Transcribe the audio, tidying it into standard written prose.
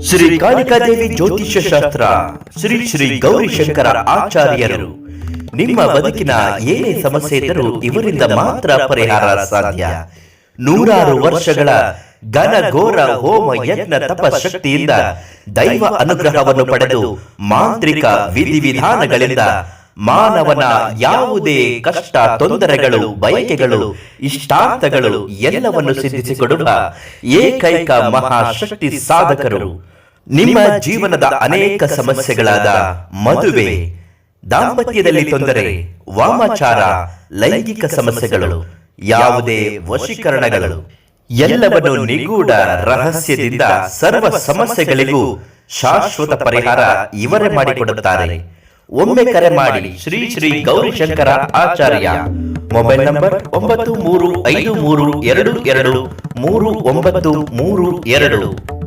ಶ್ರೀ ಕಾಳಿಕಾದೇವಿ ಜ್ಯೋತಿಷ್ಯ ಶಾಸ್ತ್ರ ಶ್ರೀ ಶ್ರೀ ಗೌರಿಶಂಕರ ಆಚಾರ್ಯರು. ನಿಮ್ಮ ಬದುಕಿನ ಏನೇ ಸಮಸ್ಯೆ ಇದ್ದರೂ ಇವರಿಂದ ಮಾತ್ರ ಪರಿಹಾರ ಸಾಧ್ಯ. ನೂರಾರು ವರ್ಷಗಳ ಘನಘೋರ ಹೋಮ ಯಜ್ಞ ತಪಶಕ್ತಿಯಿಂದ ದೈವ ಅನುಗ್ರಹವನ್ನು ಪಡೆದು ಮಾಂತ್ರಿಕ ವಿಧಿವಿಧಾನಗಳಿಂದ ಮಾನವನ ಯಾವುದೇ ಕಷ್ಟ, ತೊಂದರೆಗಳು, ಬಯಕೆಗಳು, ಇಷ್ಟಾರ್ಥಗಳು ಎಲ್ಲವನ್ನು ಸಿದ್ಧಿಸಿಕೊಡುವ ಏಕೈಕ ಮಹಾಶಕ್ತಿ ಸಾಧಕರು. ನಿಮ್ಮ ಜೀವನದ ಅನೇಕ ಸಮಸ್ಯೆಗಳಾದ ಮದುವೆ, ದಾಂಪತ್ಯದಲ್ಲಿ ತೊಂದರೆ, ವಾಮಾಚಾರ, ಲೈಂಗಿಕ ಸಮಸ್ಯೆಗಳು, ಯಾವುದೇ ವಶೀಕರಣಗಳು ಎಲ್ಲವನ್ನು ನಿಗೂಢ ರಹಸ್ಯದಿಂದ ಸರ್ವ ಸಮಸ್ಯೆಗಳಿಗೂ ಶಾಶ್ವತ ಪರಿಹಾರ ಇವರೇ ಮಾಡಿಕೊಡುತ್ತಾರೆ. ಒಮ್ಮೆ ಕರೆ ಮಾಡಿ ಶ್ರೀ ಶ್ರೀ ಗೌರಿಶಂಕರ ಆಚಾರ್ಯ. Mobile number 9353223932.